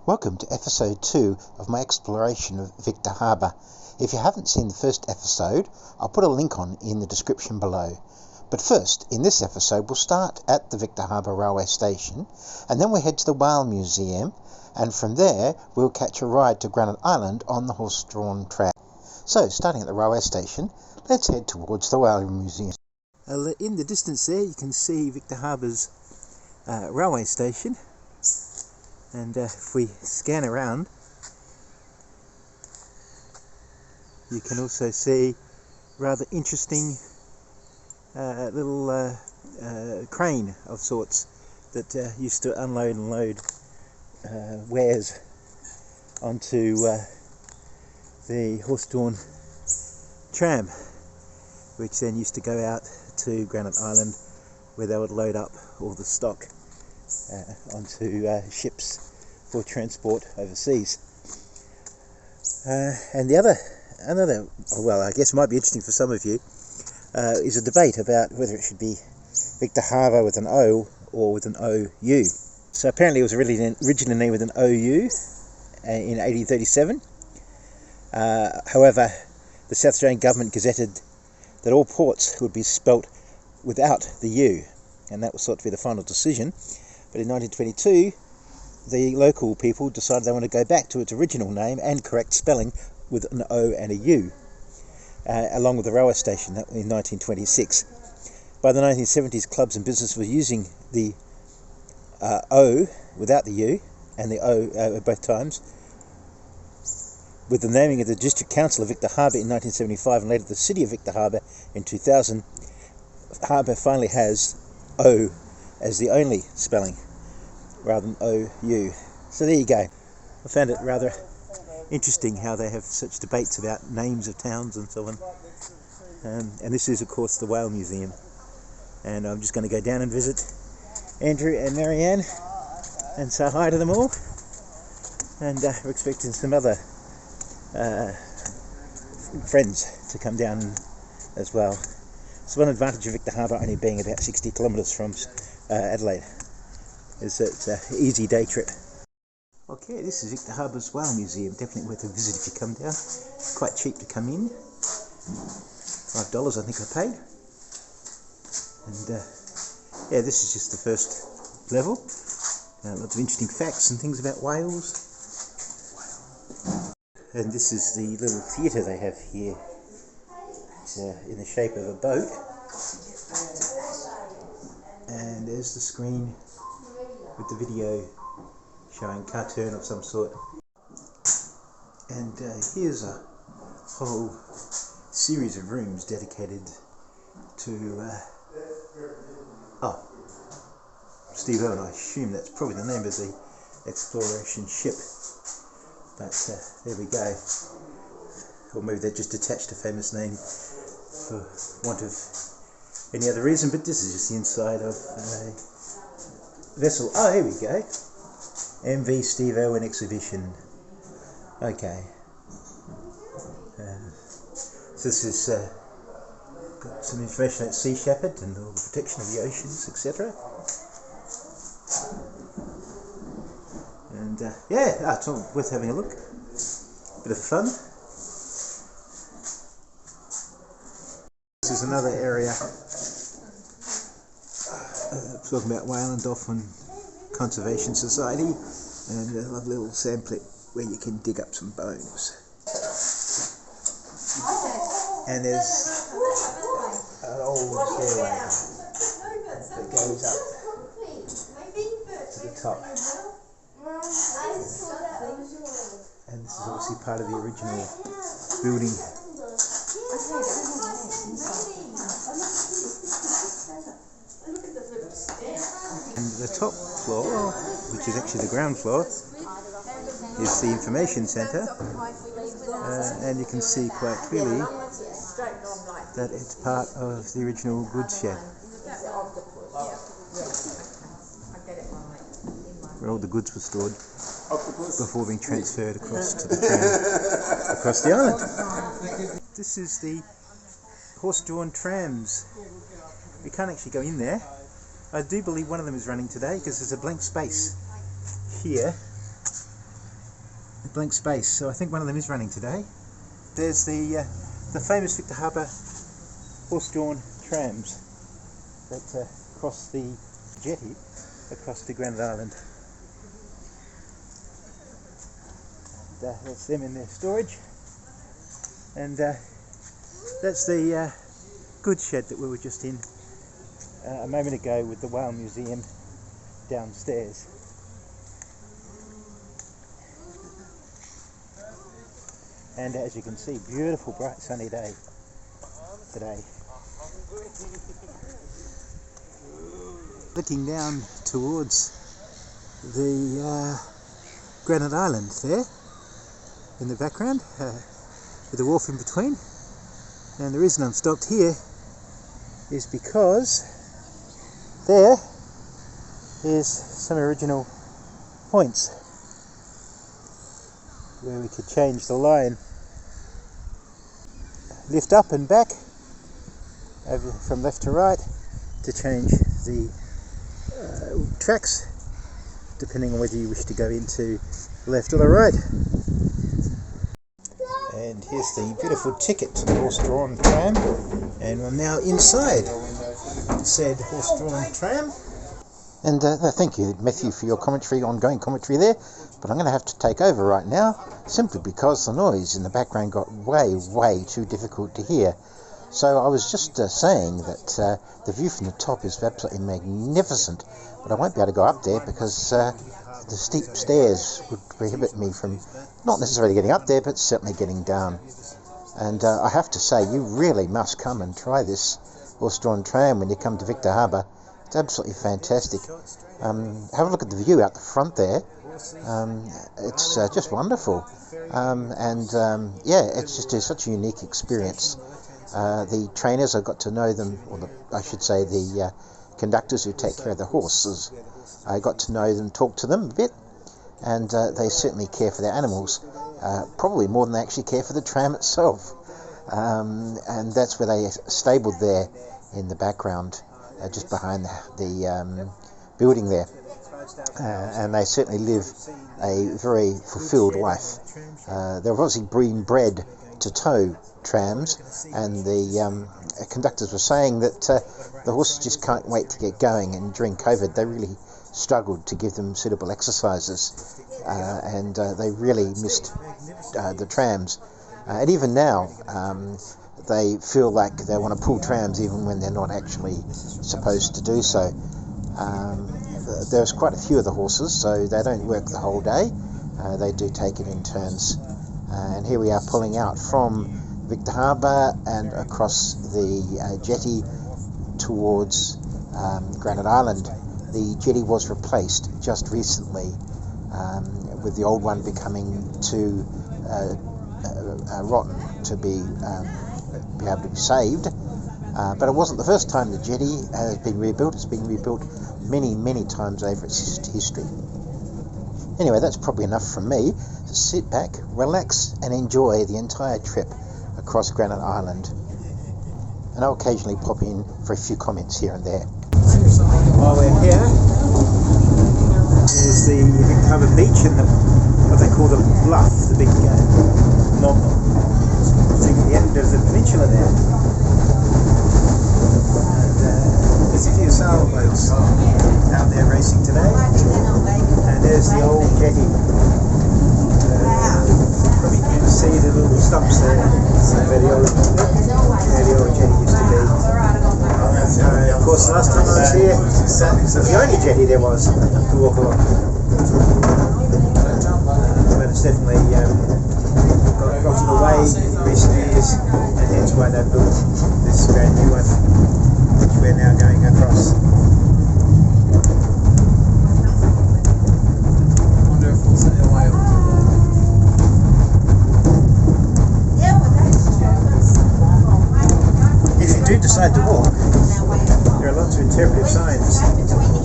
Welcome to episode 2 of my exploration of Victor Harbour. If you haven't seen the first episode, I'll put a link on in the description below. But first, in this episode, we'll start at the Victor Harbour railway station, and then we'll head to the Whale Museum, and from there we'll catch a ride to Granite Island on the horse-drawn tram. So, starting at the railway station, let's head towards the Whale Museum. In the distance there you can see Victor Harbour's railway station. And if we scan around, you can also see rather interesting little crane of sorts that used to unload and load wares onto the horse-drawn tram, which then used to go out to Granite Island, where they would load up all the stock onto ships for transport overseas. And another, well, I guess might be interesting for some of you, is a debate about whether it should be Victor Harbour with an O or with an OU. So apparently it was originally named with an OU in 1837. However, the South Australian government gazetted that all ports would be spelt without the U, and that was thought to be the final decision. But in 1922, the local people decided they want to go back to its original name and correct spelling with an O and a U, along with the railway station in 1926. By the 1970s, clubs and businesses were using the O without the U and the O both times. With the naming of the District Council of Victor Harbour in 1975 and later the City of Victor Harbour in 2000, Harbour finally has O as the only spelling rather than OU. So there you go. I found it rather interesting how they have such debates about names of towns and so on. And this is, of course, the Whale Museum. And I'm just going to go down and visit Andrew and Marianne and say hi to them all. And we're expecting some other friends to come down as well. So one advantage of Victor Harbour only being about 60 kilometres from Adelaide is that it's an easy day trip. Okay, this is Victor Harbour's Whale Museum. Definitely worth a visit if you come down. Quite cheap to come in. $5 I think I paid. And yeah, this is just the first level. Lots of interesting facts and things about whales. And this is the little theatre they have here. It's in the shape of a boat. And there's the screen with the video showing cartoon of some sort. And here's a whole series of rooms dedicated to Steve Owen. I assume that's probably the name of the exploration ship. But there we go. Or maybe they just attached a famous name for want of any other reason, but this is just the inside of a vessel. Oh, here we go. MV Steve Owen exhibition. Okay. So this is got some information about Sea Shepherd and all the protection of the oceans, etc. And yeah, it's all worth having a look. Bit of fun. This is another area talking about Whale and Dolphin Conservation Society, and a lovely little sand pit where you can dig up some bones. And there's an old stairway that goes up to the top. And this is obviously part of the original building. And the top floor, which is actually the ground floor, is the information centre, and you can see quite clearly that it's part of the original goods shed, where all the goods were stored before being transferred across to the tram across the island. This is the horse-drawn trams. We can't actually go in there. I do believe one of them is running today because there's a blank space here blank space. So I think one of them is running today. There's the famous Victor Harbour horse-drawn trams that cross the jetty across to Granite Island. That's them in their storage, and that's the goods shed that we were just in a moment ago with the Whale Museum downstairs. And as you can see, beautiful bright sunny day today. Looking down towards the Granite Island there in the background, with the wharf in between. And the reason I'm stopped here is because there is some original points where we could change the line, lift up and back over from left to right to change the tracks depending on whether you wish to go into the left or the right. And here's the beautiful ticket to the horse-drawn tram, and we're now inside said horse-drawn tram. And thank you, Matthew, for your commentary, ongoing commentary there, but I'm going to have to take over right now, simply because the noise in the background got way too difficult to hear. So I was just saying that the view from the top is absolutely magnificent, but I won't be able to go up there because the steep stairs would prohibit me from not necessarily getting up there, but certainly getting down. And I have to say, you really must come and try this horse-drawn tram when you come to Victor Harbour. It's absolutely fantastic. Have a look at the view out the front there. It's just wonderful. Yeah, it's just such a unique experience. The trainers, I got to know them, or I should say the conductors who take care of the horses. I got to know them, talk to them a bit, and they certainly care for their animals, probably more than they actually care for the tram itself. And that's where they stabled there in the background, just behind the building there. And they certainly live a very fulfilled life. They're obviously been bred to tow trams, and the conductors were saying that the horses just can't wait to get going, and during COVID they really struggled to give them suitable exercises, and they really missed the trams. And even now they feel like they want to pull trams even when they're not actually supposed to do so. There's quite a few of the horses, so they don't work the whole day. They do take it in turns. And here we are pulling out from Victor Harbour and across the jetty towards Granite Island. The jetty was replaced just recently, with the old one becoming too rotten to be able to be saved. But it wasn't the first time the jetty has been rebuilt. It's been rebuilt many times over its history. Anyway, that's probably enough from me. So sit back, relax, and enjoy the entire trip across Granite Island. And I'll occasionally pop in for a few comments here and there. While we're here, is the Victor Harbour beach and what they call the bluff, the big knob thing at the end of the peninsula there. And there's a few sailboats out there racing today. And there's the old jetty. Probably can see the little stumps there where the old jetty used to be. Of course, last time I was here, it was the only jetty there was to walk along. But it's definitely gotten away in recent years, and hence why they built this brand new one, which we're now going across. If you do decide to walk, there are lots of interpretive signs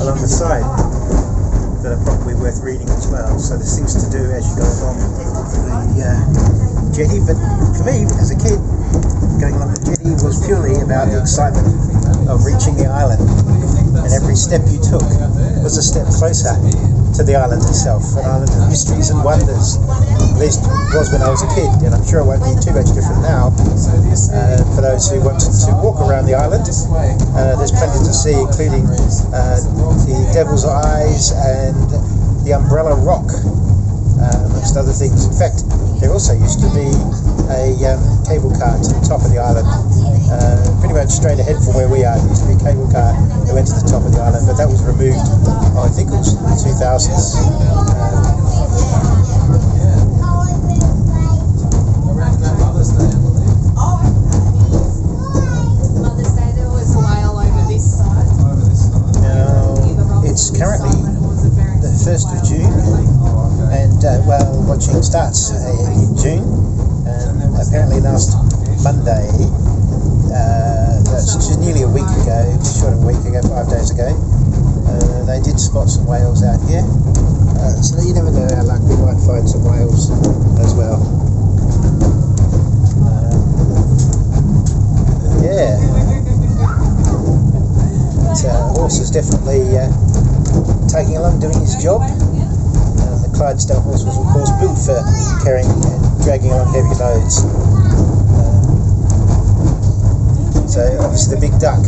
along the side that are probably worth reading as well. So there's things to do as you go along the jetty. But for me, as a kid, going along the jetty was purely about the excitement of reaching the island, and every step you took was a step closer. to the island itself, an island of mysteries and wonders. At least it was when I was a kid, and I'm sure it won't be too much different now. For those who wanted to walk around the island, there's plenty to see, including the Devil's Eyes and the Umbrella Rock, amongst other things. In fact, there also used to be a cable car to the top of the island, pretty much straight ahead from where we are. There used to be a cable car that went to the top of the island, but that was removed, I think it was in the 2000s. It's currently the 1st of June, and whale watching starts in June. Apparently last Monday, that's just nearly a week ago, short of a week ago, 5 days ago, they did spot some whales out here. So you never know how luck, we might find some whales as well. Yeah. The horse is definitely taking along, doing his job. The Clydesdale horse was of course built for carrying and dragging along heavy loads. So obviously the Big Duck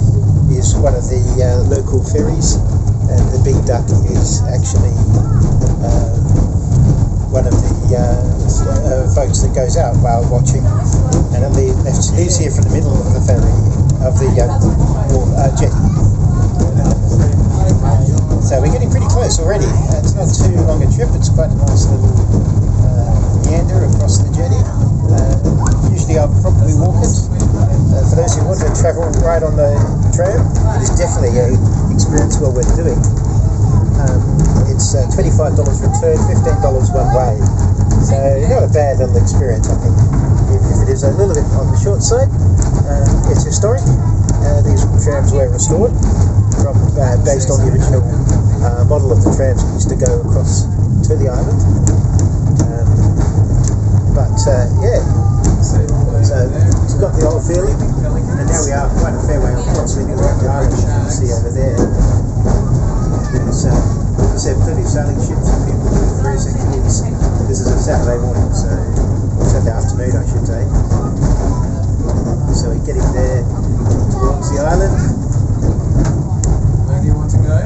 is one of the local ferries, and the Big Duck is actually one of the folks that goes out whale watching, and it leaves here from the middle of the ferry, of the jetty. So we're getting pretty close already. It's not too long a trip, it's quite a nice little meander across the jetty. Usually I'll probably walk it. For those who want to travel right on the tram, it is definitely an experience well worth doing. It's $25 return, $15 one way. So not a bad little experience, I think. If it is a little bit on the short side, it's historic. These trams were restored from based on the original model of the trams that used to go across to the island. Yeah, so it's got the old feeling, and now we are quite a fair way approximately around the island. You can see over there. There's, as I said, plenty of sailing ships and people doing various activities. This is a Saturday morning, so Saturday afternoon, I should say. So we're getting there towards the island. Where do you want to go?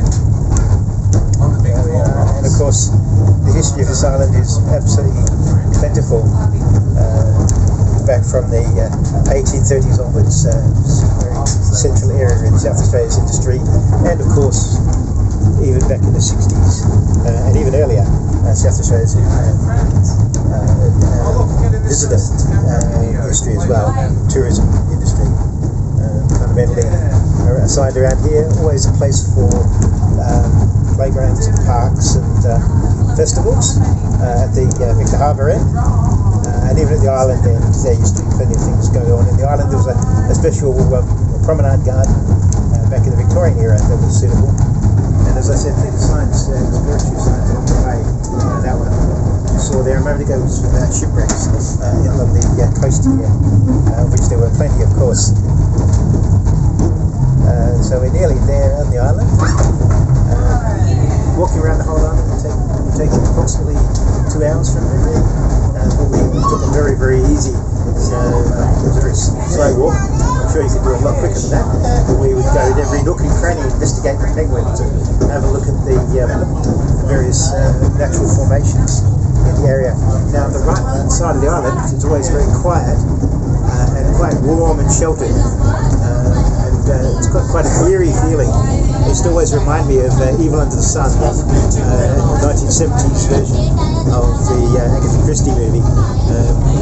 On the big floor. And of course, the history of this island is absolutely plentiful. Back from the 1830s onwards, very central area in South Australia's industry, and of course, even back in the 60s and even earlier, South Australia's visitor history as well, tourism industry. Fundamentally, assigned around here, always a place for playgrounds and parks and festivals at the Victor Harbour end. And even at the island end, there used to be plenty of things going on. In the island, there was a special promenade garden back in the Victorian era that was suitable. And as I said, plenty of signs, exploratory signs along the way. That one you saw there a moment ago was about shipwrecks along the coast here, which there were plenty, of course. So we're nearly there on the island. Walking around the whole island will take approximately 2 hours from memory. We took it very, very easy, so it was a very slow walk. I'm sure you could do it a lot quicker than that, but we would go in every nook and cranny, investigate the penguins, and have a look at the various natural formations in the area. Now, the right side of the island is always very quiet and quite warm and sheltered, and it's got quite a eerie feeling. It used to always remind me of Evil Under the Sun, the 1970s version of the Agatha Christie movie.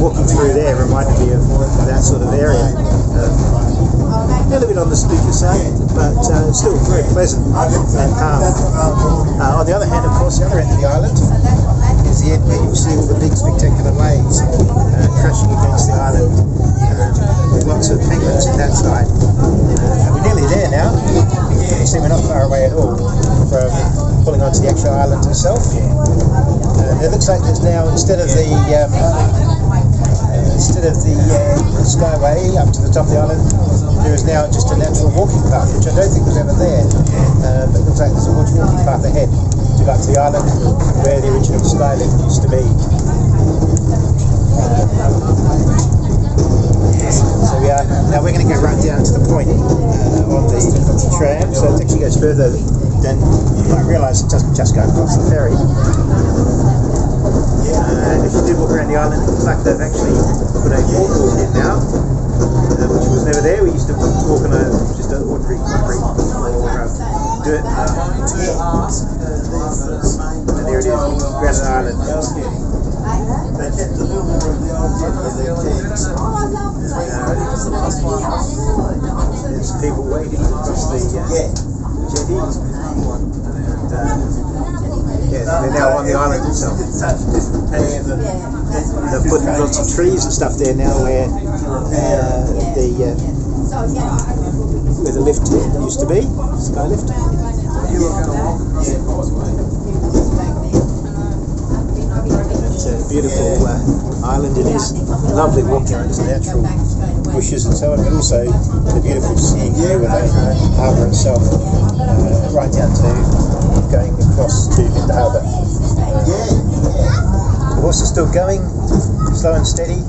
Walking through there reminded me of that sort of area. A little bit on the spooky side, but still very pleasant and calm. On the other hand, of course, the other end of the island is the end where you see all the big spectacular waves crashing against the island, with lots of penguins on that side. We're nearly there now. You see we're not far away at all from pulling onto the actual island itself. It looks like there's now, instead of the skyway up to the top of the island, there is now just a natural walking path, which I don't think was ever there, but it looks like there's a walking path ahead to you like to the island where the original sky lift used to be. So we are now we're going to go right down to the point on the tram. So it actually goes further than you might realise. It doesn't just go across the ferry. If you did walk around the island, it looks like they've actually put a boardwalk in now, which was never there. We used to walk on just an ordinary concrete or dirt. And there it is, Granite Island. There's people waiting across the jetty. They're now on the island itself. They've put lots of trees and stuff there now where the lift used to be, sky lift. It's a beautiful island. It is lovely walking around its natural bushes and so on, but also the beautiful scene here with the harbour itself, right down to going across to the harbour. The horse is still going, slow and steady,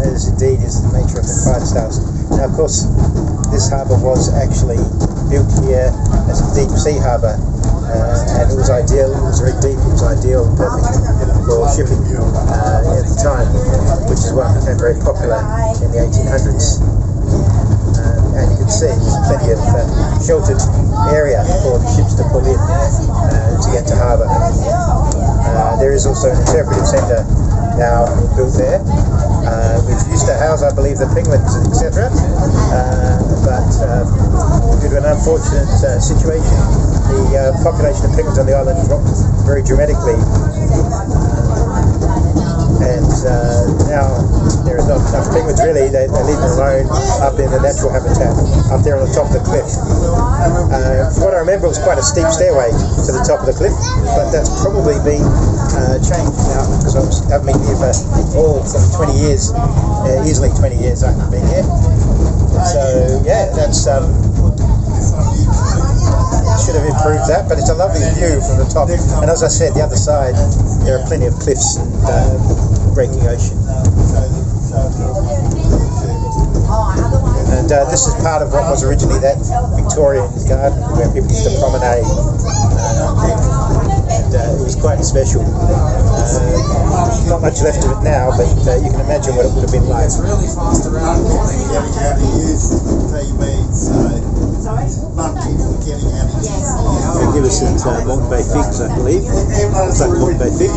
as indeed is the nature of the Clydesdales. Now, of course, this harbour was actually built here as a deep sea harbour, and it was ideal. It was very deep. It was ideal and perfect for shipping at the time, which is why it became very popular in the 1800s. And you can see there's plenty of sheltered area for the ships to pull in to get to harbour. There is also an interpretive centre now built there, which used to house, I believe, the penguins, etc. But due to an unfortunate situation, the population of penguins on the island dropped very dramatically. And now there is not enough penguins really. They leave them alone up in the natural habitat up there on the top of the cliff. From what I remember, it was quite a steep stairway to the top of the cliff, but that's probably been changed now because I've been here for 20 years, easily 20 years I've been here. So yeah, that's should have improved that, but it's a lovely view from the top. And as I said, the other side there are plenty of cliffs and breaking ocean. And this is part of what was originally that Victorian garden where people used to promenade. It was quite special. Not much left of it now, but you can imagine what it would have been like. They give us at Moreton Bay figs, I believe. It's like Moreton Bay fig.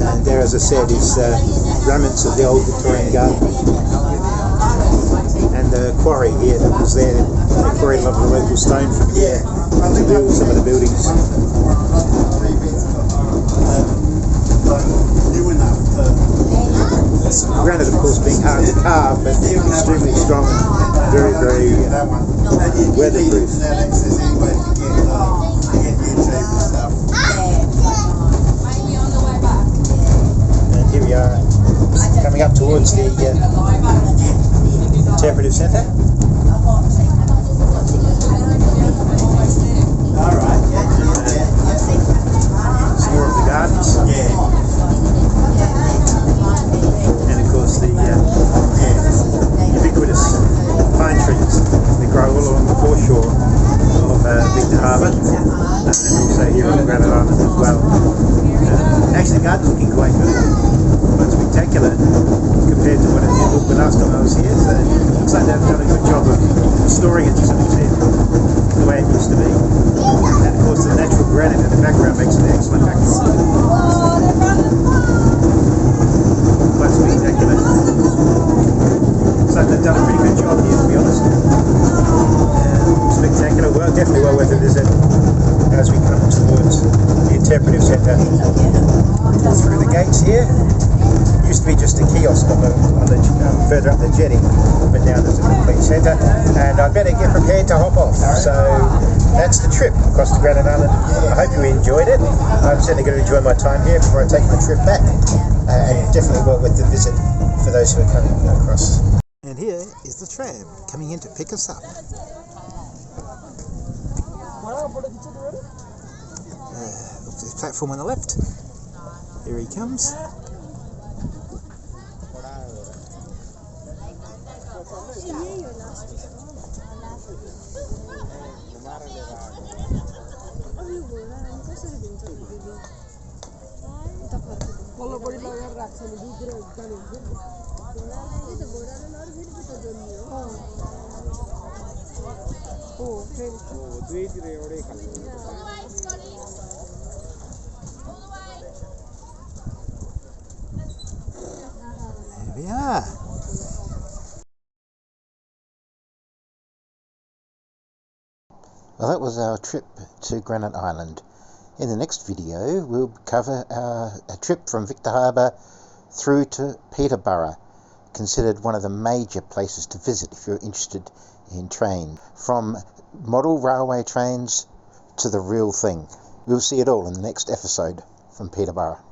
And there, as I said, is remnants of the old Victorian garden. And the quarry here that was there, they quarried a lot of the local stone from here to build some of the buildings. Granite, of course, being hard to carve, but extremely strong and very, very weatherproof. And here we are, coming up towards the interpretive centre. Some more of the gardens. And of course the ubiquitous pine trees that grow all along the foreshore of Victor Harbour, and also here on Granite Island as well. Actually, the garden's looking quite good, quite spectacular compared to what it did look the last time I was here. So it looks like they've done a good job of restoring it to some extent, the way it used to be. And of course, the natural granite in the background makes an excellent backdrop. Quite spectacular. Looks like they've done a pretty good job here, to be honest. Spectacular, well, definitely well worth a visit as we come towards the interpretive centre. Through the gates here, used to be just a kiosk on the further up the jetty, but now there's a complete centre, and I better get prepared to hop off. So that's the trip across to Granite Island. I hope you enjoyed it. I'm certainly going to enjoy my time here before I take my trip back, and definitely well worth the visit for those who are coming across. And here is the tram coming in to pick us up. The platform on the left. Here he comes. There we are. Well, that was our trip to Granite Island. In the next video, we'll cover a trip from Victor Harbour through to Peterborough, considered one of the major places to visit if you're interested in train. From model railway trains to the real thing. We'll see it all in the next episode from Peterborough.